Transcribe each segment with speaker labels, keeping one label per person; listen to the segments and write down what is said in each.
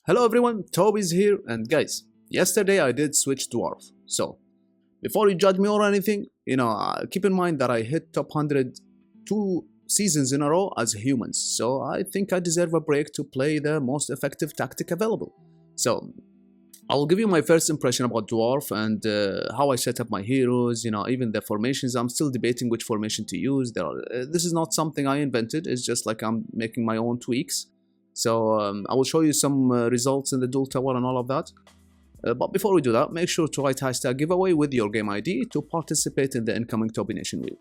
Speaker 1: Hello everyone, Toby's here, and guys, yesterday I did switch Dwarf. So, before you judge me or anything, keep in mind that I hit top 100 2 seasons in a row as humans. So I think I deserve a break to play the most effective tactic available. So, I will give you my first impression about Dwarf and how I set up my heroes, even the formations. I'm still debating which formation to use. This is not something I invented, it's just like I'm making my own tweaks. So I will show you some results in the dual tower and all of that. But before we do that, make sure to write hashtag giveaway with your game ID to participate in the incoming Toby Nation wheel.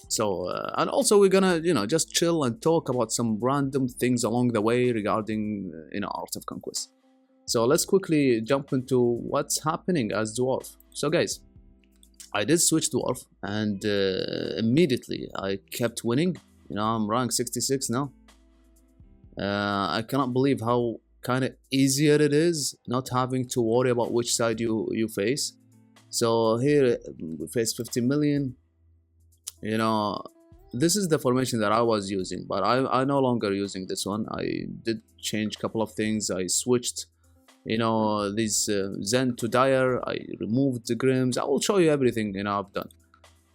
Speaker 1: So, and also we're gonna, just chill and talk about some random things along the way regarding, Art of Conquest. So let's quickly jump into what's happening as Dwarf. So guys, I did switch Dwarf and immediately I kept winning. I'm rank 66 now. I cannot believe how kind of easier it is not having to worry about which side you face. So here we face 50 million. This is the formation that I was using, but I no longer using this one. I did change a couple of things. I switched these Zen to Dire. I removed the Grims. I will show you everything I've done,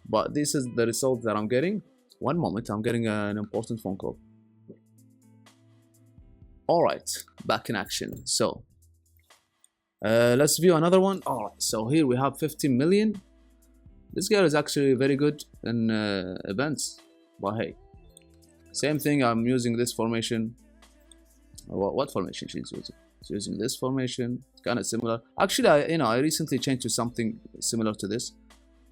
Speaker 1: but this is the result that I'm getting. One moment, I'm getting an important phone call. Alright, back in action. So let's view another one. Alright, so here we have 50 million. This guy is actually very good in events, but hey, same thing. I'm using this formation. What formation she's using? She's using this formation. It's kind of similar. Actually, I recently changed to something similar to this.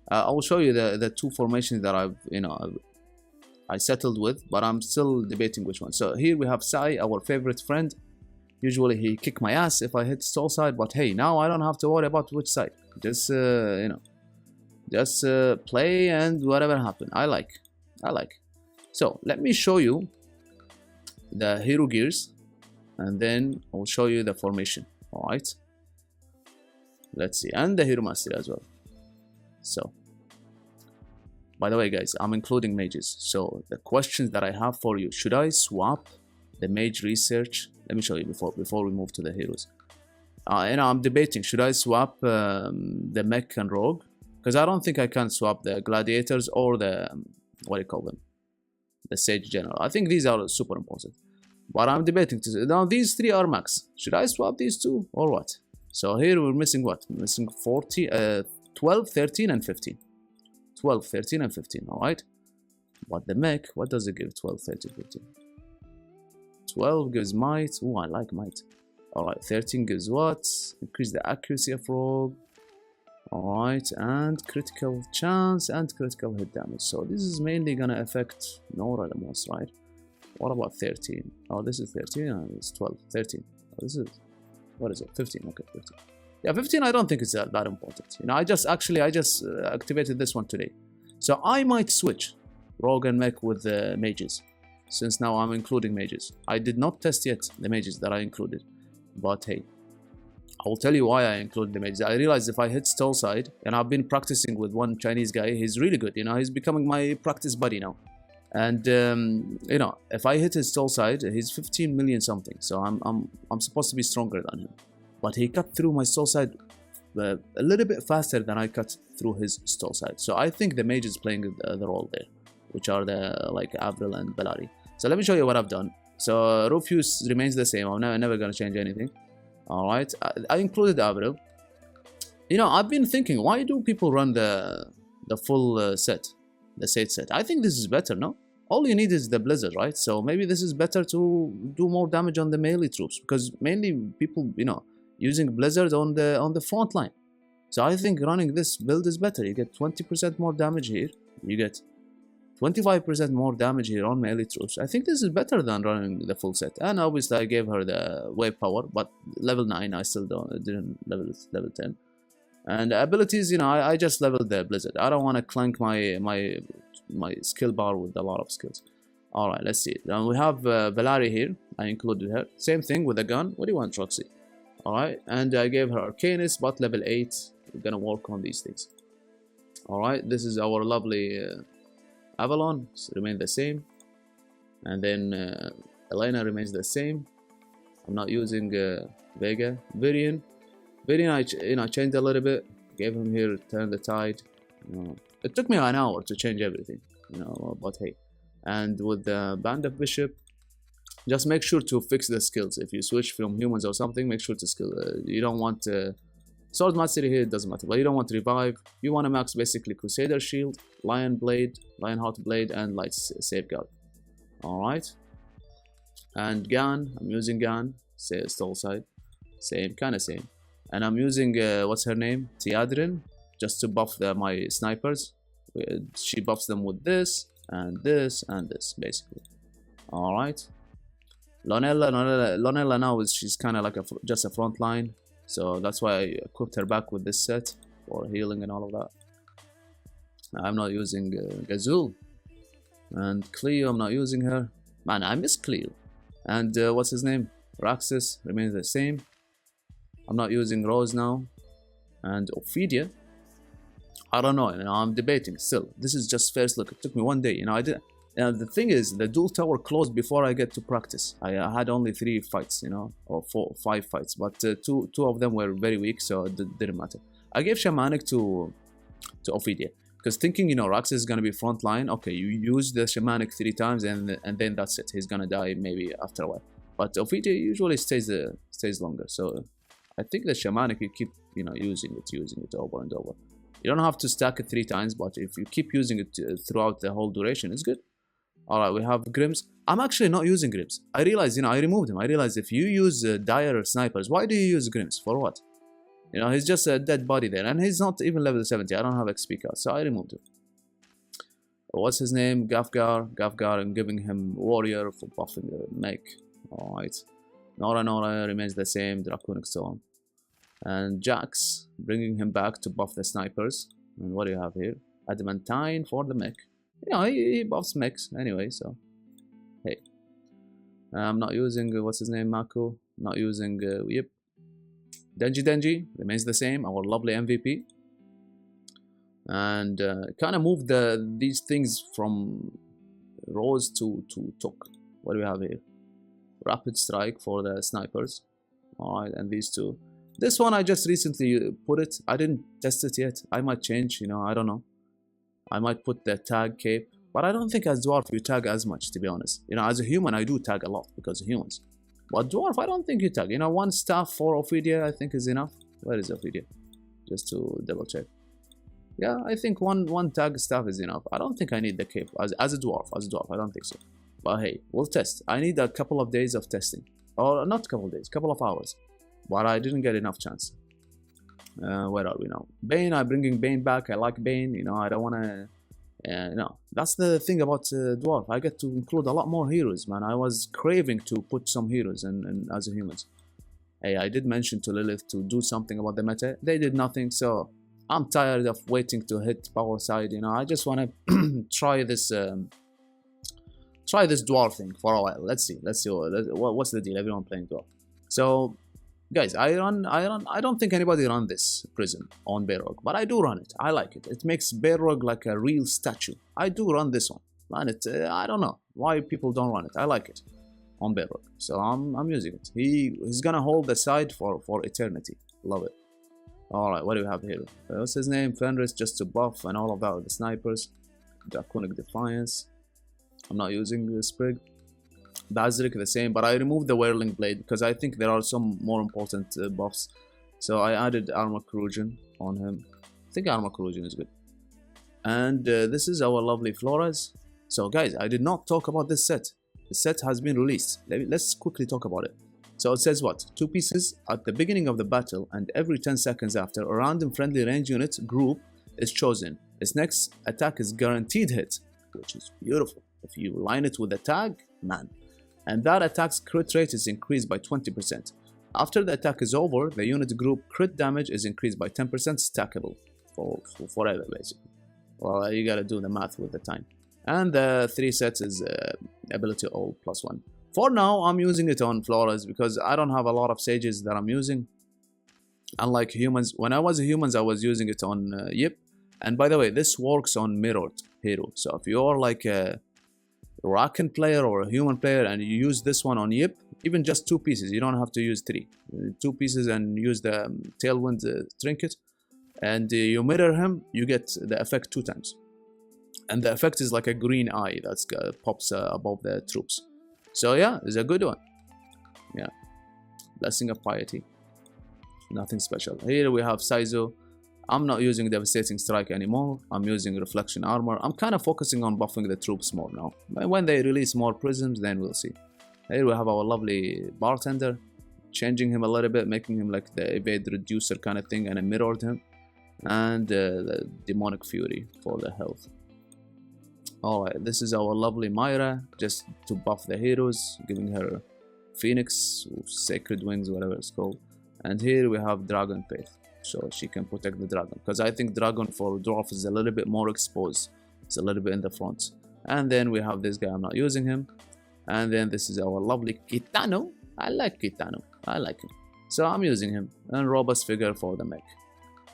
Speaker 1: I will show you the two formations that I settled with, but I'm still debating which one. So here we have Sai, our favorite friend. Usually he kick my ass if I hit stall side, but hey, now I don't have to worry about which side. Just play and whatever happen. I like. So let me show you the hero gears, and then I'll show you the formation. All right. Let's see, and the hero mastery as well. So. By the way, guys, I'm including mages. So the questions that I have for you: should I swap the mage research? Let me show you before we move to the heroes. I'm debating: should I swap the Mech and Rogue? Because I don't think I can swap the gladiators or the what do you call them? The Sage General. I think these are super important. But I'm debating now. These three are max. Should I swap these two or what? So here we're missing what? We're missing 12, 13, and 15. 12, 13, and 15, alright? But the mech, what does it give? 12, 13, 15. 12 gives might. Oh, I like might. Alright, 13 gives what? Increase the accuracy of rogue. Alright, and critical chance and critical hit damage. So this is mainly gonna affect Nora the most, right? What about 13? Oh, this is 13 and it's 12. 13. Oh, this is, what is it? 15. Okay, 15. Yeah, 15 I don't think it's that important. I just activated this one today. So I might switch Rogue and Mech with the mages, since now I'm including mages. I did not test yet the mages that I included, but hey, I will tell you why I included the mages. I realized if I hit stall side, and I've been practicing with one Chinese guy, he's really good, he's becoming my practice buddy now. And if I hit his stall side, he's 15 million something, so I'm supposed to be stronger than him. But he cut through my stall side a little bit faster than I cut through his stall side. So I think the mage is playing the role there, which are like Avril and Bellari. So let me show you what I've done. So Rufus remains the same. I'm never gonna change anything. All right, I included Avril. I've been thinking, why do people run the full set, the Sage set? I think this is better, no? All you need is the blizzard, right? So maybe this is better to do more damage on the melee troops, because mainly people, using blizzard on the front line. So I think running this build is better. You get 20% more damage here. You get 25% more damage here on melee troops. I think this is better than running the full set. And obviously I gave her the wave power, but level 9 I still didn't level 10. And abilities, I just leveled the blizzard. I don't want to clank my skill bar with a lot of skills. All right, let's see. Then we have Bellari here. I included her. Same thing with a gun. What do you want, Troxy? Alright, and I gave her Arcanist, but level 8. We're gonna work on these things. Alright, this is our lovely Avalon. Remain the same. And then Elena remains the same. I'm not using Vega. Virion, I changed a little bit. Gave him here, turn the tide. It took me an hour to change everything, but hey. And with the Band of Bishop, just make sure to fix the skills. If you switch from humans or something, make sure to skill. You don't want Sword Mastery here, it doesn't matter, but you don't want to revive. You want to max basically Crusader Shield, Lion Blade, Lionheart Blade, and Light Safeguard. Alright. And Gan, I'm using Gan, stall side. Same, kind of same. And I'm using, what's her name? Tiadrin, just to buff my snipers. She buffs them with this, and this, and this, basically. Alright. Lonella now, she's kind of like just a front line. So that's why I equipped her back with this set for healing and all of that. I'm not using Gazul. And Cleo, I'm not using her. Man, I miss Cleo. And what's his name? Raxus remains the same. I'm not using Rose now. And Ophidia, I don't know. I'm debating still. This is just first look. It took me one day. The thing is, the dual tower closed before I get to practice. I had only 3 fights, or 5 fights, but two of them were very weak, so it didn't matter. I gave Shamanic to Ophidia, because thinking, Raxus is gonna be front line. Okay, you use the Shamanic 3 times, and then that's it. He's gonna die maybe after a while. But Ophidia usually stays longer, so I think the Shamanic, you keep using it over and over. You don't have to stack it 3 times, but if you keep using it throughout the whole duration, it's good. Alright, we have Grims. I'm actually not using Grims. I realized, I removed him. I realized if you use dire snipers, why do you use Grims? For what? He's just a dead body there. And he's not even level 70. I don't have XP cards, so I removed him. What's his name? Gafgar. I'm giving him Warrior for buffing the Mech. Alright. Nora remains the same. Draconic Storm. And Jax, bringing him back to buff the snipers. And what do you have here? Adamantine for the Mech. He buffs mechs anyway, so hey. I'm not using what's his name, Mako. Not using Denji remains the same, our lovely MVP. And kind of moved these things from Rose to Tok. What do we have here? Rapid Strike for the snipers. Alright, and these two. This one I just recently put it. I didn't test it yet. I might change, I don't know. I might put the tag cape, but I don't think as Dwarf you tag as much, to be honest. As a human I do tag a lot because of humans. But Dwarf, I don't think you tag. 1 staff for Ophidia I think is enough. Where is Ophidia? Just to double check. Yeah, I think one tag staff is enough. I don't think I need the cape as a dwarf. I don't think so. But hey, we'll test. I need a couple of days of testing. Or not a couple of days, couple of hours. But I didn't get enough chance. Where are we now? Bane, I'm bringing Bane back. I like Bane, I don't want to... no, that's the thing about Dwarf. I get to include a lot more heroes, man. I was craving to put some heroes in as a humans. Hey, I did mention to Lilith to do something about the meta. They did nothing, so I'm tired of waiting to hit power side. I just want to try this Dwarf thing for a while. Let's see what's the deal. Everyone playing Dwarf. So guys, I don't think anybody run this prism on Balrog, but I do run it. I like it. It makes Balrog like a real statue. I do run this one. Man, I don't know why people don't run it. I like it on Balrog, so I'm using it. He's gonna hold the side for eternity. Love it. Alright, what do we have here? What's his name? Fenris, just to buff and all of that with the snipers. Draconic Defiance. I'm not using the Sprig. Basilic the same, but I removed the Whirling Blade because I think there are some more important buffs. So I added Armor Corrosion on him. I think Armor Corrosion is good. And this is our lovely Floras. So guys, I did not talk about this set. The set has been released. Let's quickly talk about it. So it says what? 2 pieces at the beginning of the battle and every 10 seconds after, a random friendly range unit group is chosen. Its next attack is guaranteed hit, which is beautiful. If you line it with a tag, man. And that attack's crit rate is increased by 20. After the attack is over, the unit group crit damage is increased by 10%, stackable for forever, basically. Well, you gotta do the math with the time. And the 3 sets is ability all +1. For now, I'm using it on Floras because I don't have a lot of sages that I'm using. Unlike humans, when I was a humans, I was using it on Yip. And by the way, this works on mirrored hero. So if you're like a Rakan player or a human player and you use this one on Yip, even just 2 pieces. You don't have to use 3. 2 pieces and use the Tailwind trinket, and you mirror him, you get the effect 2 times. And the effect is like a green eye that pops above the troops. So yeah, it's a good one. Yeah, Blessing of Piety. Nothing special. Here we have Saizo. I'm not using Devastating Strike anymore. I'm using Reflection Armor. I'm kind of focusing on buffing the troops more now. When they release more prisms, then we'll see. Here we have our lovely Bartender. Changing him a little bit, making him like the evade reducer kind of thing, and I mirrored him. And the Demonic Fury for the health. Alright, this is our lovely Myra, just to buff the heroes, giving her Phoenix, Sacred Wings, whatever it's called. And here we have Dragon Faith, so she can protect the dragon. Because I think Dragon for Dwarf is a little bit more exposed. It's a little bit in the front. And then we have this guy, I'm not using him. And then this is our lovely Kitano. I like Kitano, I like him. So I'm using him. And Robust Figure for the mech.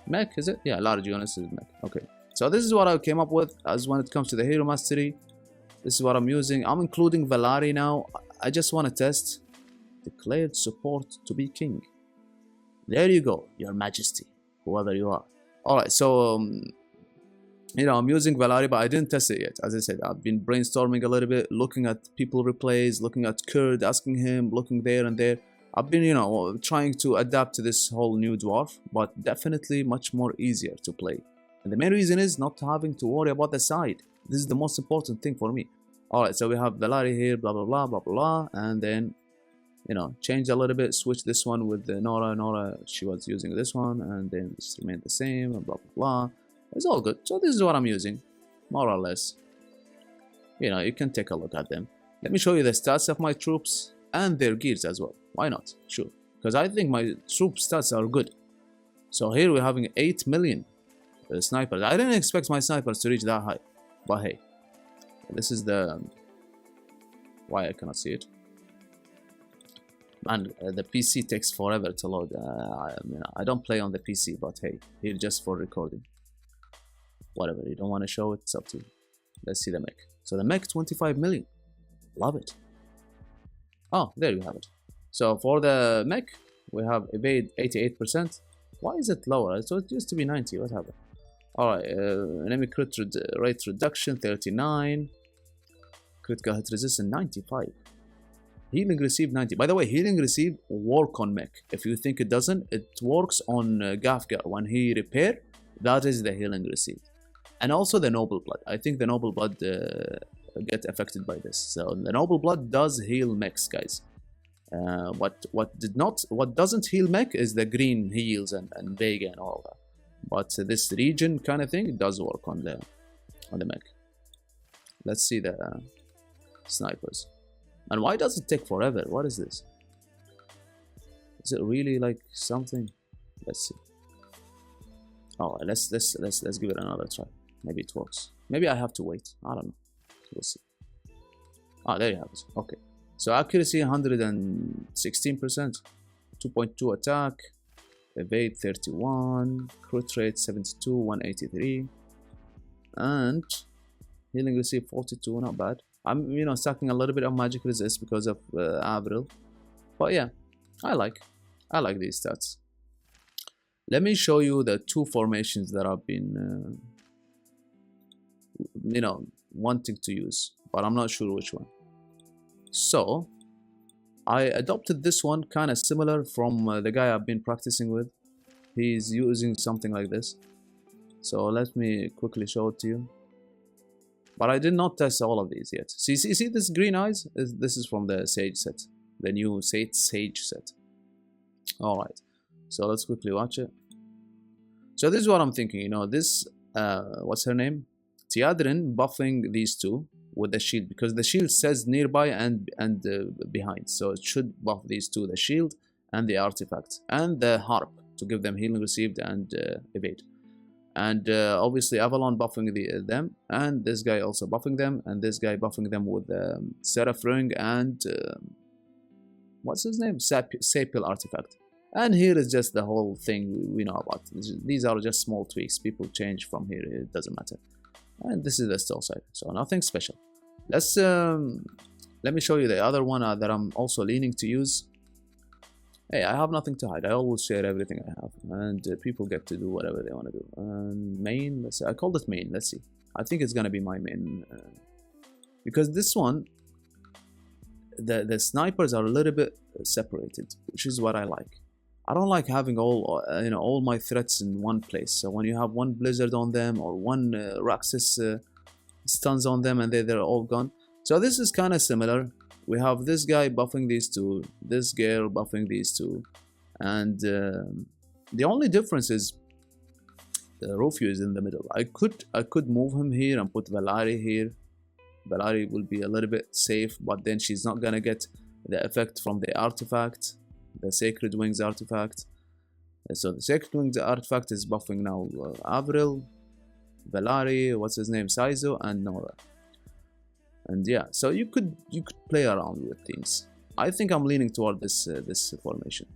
Speaker 1: Mech, is it? Yeah, large units is mech. Okay. So this is what I came up with as when it comes to the Hero Mastery. This is what I'm using. I'm including Valari now. I just want to test. Declared support to be king. There you go, Your Majesty, whoever you are. Alright, so, you know, I'm using Valari, but I didn't test it yet. As I said, I've been brainstorming a little bit, looking at people replays, looking at Kurd, asking him, looking there and there. I've been, you know, trying to adapt to this whole new Dwarf, but definitely much more easier to play. And the main reason is not having to worry about the side. This is the most important thing for me. Alright, so we have Valari here, blah, blah, blah, blah, blah, and then, you know, change a little bit, switch this one with the Nora. Nora, she was using this one, and then this remained the same, and blah, blah, blah. It's all good. So this is what I'm using, more or less. You know, you can take a look at them. Let me show you the stats of my troops and their gears as well. Why not? Sure. Because I think my troop stats are good. So here we're having 8 million snipers. I didn't expect my snipers to reach that high. But hey, this is the... Why I cannot see it? Man, the PC takes forever to load. I don't play on the PC, but hey, here just for recording. Whatever, you don't want to show it, it's up to you. Let's see the mech. So the mech, 25 million. Love it. Oh, there you have it. So for the mech, we have evade 88%. Why is it lower? So it used to be 90. What happened? Alright, enemy crit rate reduction 39. Critical hit resistance 95. Healing received 90. By the way, healing received work on mech. If you think it doesn't, it works on Gafgar. When he repair, that is the healing received. And also the Noble Blood. I think the Noble Blood get affected by this. So the Noble Blood does heal mechs, guys. What doesn't heal mech is the green heals and Vega and all that. But this region kind of thing does work on the mech. Let's see the snipers. And why does it take forever? What is this? Is it really like something? Let's see. Oh, let's give it another try. Maybe it works. Maybe I have to wait. I don't know. We'll see. Ah, there you have it. Okay. So accuracy 116%, 2.2 attack, evade 31, crit rate 72, 183, and healing received 42. Not bad. I'm, you know, stacking a little bit of magic resist because of Avril, but yeah, I like these stats. Let me show you the 2 formations that I've been, you know, wanting to use, but I'm not sure which one. So I adopted this one, kind of similar from the guy I've been practicing with. He's using something like this. So let me quickly show it to you. But I did not test all of these yet. See this green eyes? This is from the Sage set. The new Sage set. Alright. So let's quickly watch it. So this is what I'm thinking. You know, this, what's her name? Tiadrin buffing these 2 with the shield. Because the shield says nearby and behind. So it should buff these 2. The shield and the artifact. And the harp to give them healing received and evade. And obviously Avalon buffing them, and this guy also buffing them, and this guy buffing them with Seraph Ring and what's his name? Sapil Artifact. And here is just the whole thing we know about. These are just small tweaks. People change from here, it doesn't matter. And this is the still side, so nothing special. Let's Let me show you the other one that I'm also leaning to use. Hey, I have nothing to hide. I always share everything I have, and people get to do whatever they want to do. And main, let's see. I called it main. Let's see. I think it's gonna be my main because this one, the snipers are a little bit separated, which is what I like. I don't like having all my threats in one place. So when you have one blizzard on them or one Roxas stuns on them and they're all gone. So this is kind of similar. We have this guy buffing these two, this girl buffing these two, and the only difference is the Rofio is in the middle. I could move him here and put Valari here. Valari will be a little bit safe, but then she's not gonna get the effect from the artifact, the Sacred Wings artifact. So the Sacred Wings artifact is buffing now Avril, Valari, what's his name, Saizo, and Nora. And yeah, so you could play around with things. I think I'm leaning toward this formation.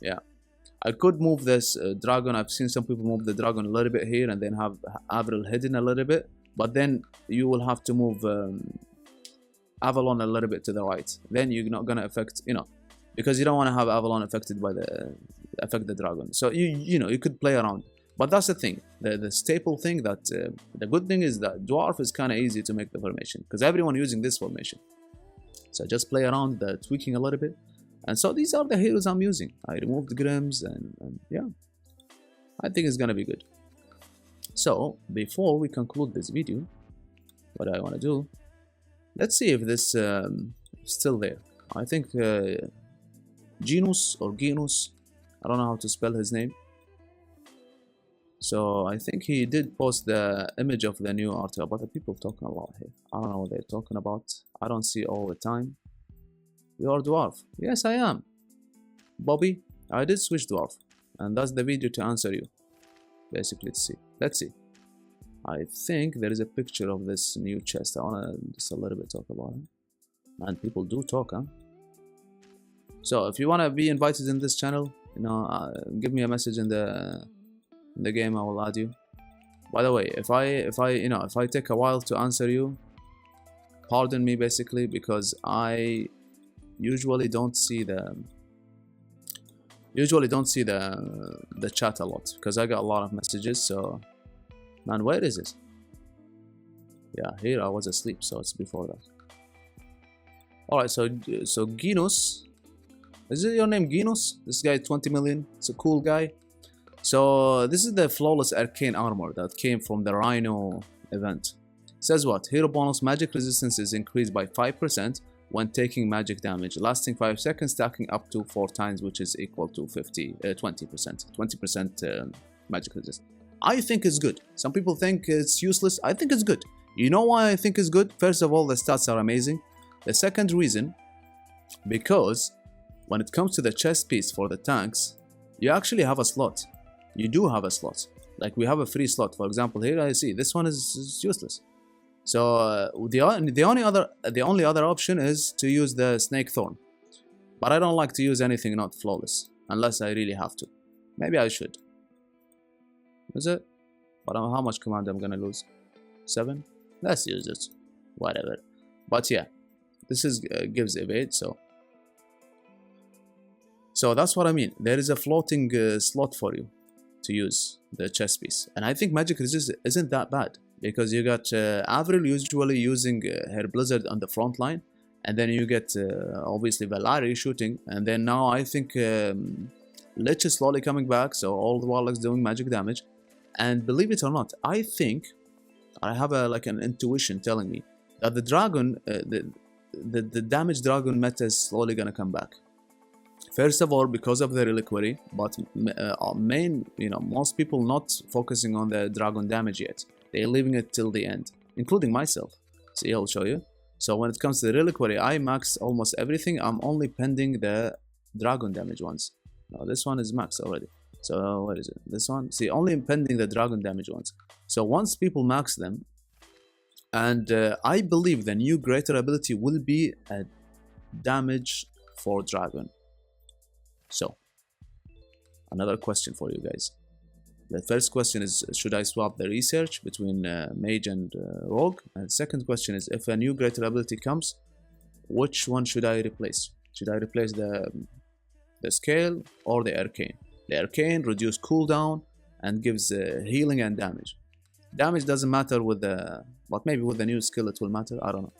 Speaker 1: Yeah, I could move this dragon. I've seen some people move the dragon a little bit here and then have Avril hidden a little bit, but then you will have to move Avalon a little bit to the right. Then you're not gonna affect, because you don't want to have Avalon affected by the dragon. So you could play around. But that's the thing, the staple thing that, the good thing is that Dwarf is kind of easy to make the formation, because everyone using this formation. So just play around the tweaking a little bit. And so these are the heroes I'm using. I removed the Grims and yeah, I think it's going to be good. So before we conclude this video, what I want to do, let's see if this is still there. I think Genus or Genus, I don't know how to spell his name. So I think he did post the image of the new article, but the people talking a lot here. I don't know what they're talking about. I don't see all the time. You are Dwarf. Yes, I am. Bobby, I did switch Dwarf, and that's the video to answer you. Basically, let's see. I think there is a picture of this new chest. I wanna just a little bit talk about it. And people do talk, huh? So if you wanna be invited in this channel, give me a message in the game. I will add you. By the way, if I take a while to answer you, pardon me basically, because I usually don't see the chat a lot, because I got a lot of messages. So man, where is it? Yeah, here I was asleep, so it's before that. All right, so Genus, is it your name, Genus? This guy 20 million, it's a cool guy. So this is the flawless arcane armor that came from the Rhino event. It says what? Hero bonus magic resistance is increased by 5% when taking magic damage, lasting 5 seconds, stacking up to 4 times, which is equal to 20% magic resistance. I think it's good. Some people think it's useless. I think it's good. You know why I think it's good? First of all, the stats are amazing. The second reason, because when it comes to the chest piece for the tanks, you actually have a slot. You do have a slot. Like we have a free slot. For example, here I see this one is useless. So the only other option is to use the Snake Thorn. But I don't like to use anything not flawless unless I really have to. Maybe I should. Is it? But how much command I'm gonna lose? 7? Let's use it. Whatever. But yeah, this is gives evade, so that's what I mean. There is a floating slot for you to use the chest piece, and I think magic resist isn't that bad, because you got Avril usually using her blizzard on the front line, and then you get obviously Valari shooting, and then now I think Lich is slowly coming back, so all the warlocks doing magic damage. And believe it or not, I think I have like an intuition telling me that the dragon, the damage dragon meta is slowly gonna come back. First of all, because of the reliquary, but most people not focusing on the dragon damage yet. They're leaving it till the end, including myself. See, I'll show you. So when it comes to the reliquary, I max almost everything. I'm only pending the dragon damage ones. Now this one is maxed already. So what is it? This one? See, only pending the dragon damage ones. So once people max them, and I believe the new greater ability will be a damage for dragon. So, another question for you guys. The first question is, should I swap the research between Mage and Rogue? And second question is, if a new greater ability comes, which one should I replace? Should I replace the scale or the arcane? The arcane reduces cooldown and gives healing and damage. Damage doesn't matter with the, but maybe with the new skill it will matter, I don't know.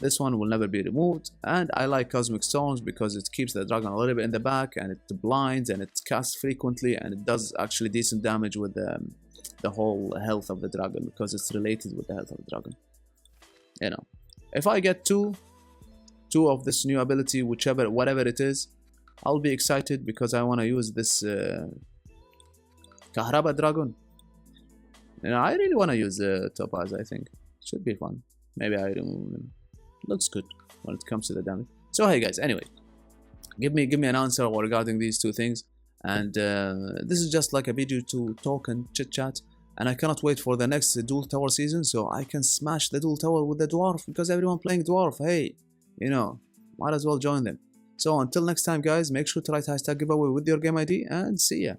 Speaker 1: This one will never be removed, and I like Cosmic Stones because it keeps the dragon a little bit in the back, and it blinds, and it casts frequently, and it does actually decent damage with the whole health of the dragon, because it's related with the health of the dragon. You know, if I get two of this new ability, whatever it is, I'll be excited because I want to use this Kahraba dragon. You know, I really want to use Topaz. I think should be fun. Maybe I remove him. Looks good when it comes to the damage. So hey guys, anyway, give me an answer regarding these two things, and this is just like a video to talk and chit chat, and I cannot wait for the next dual tower season so I can smash the dual tower with the dwarf, because everyone playing dwarf, hey, you know, might as well join them. So until next time guys, make sure to write #giveaway with your game ID, and see ya.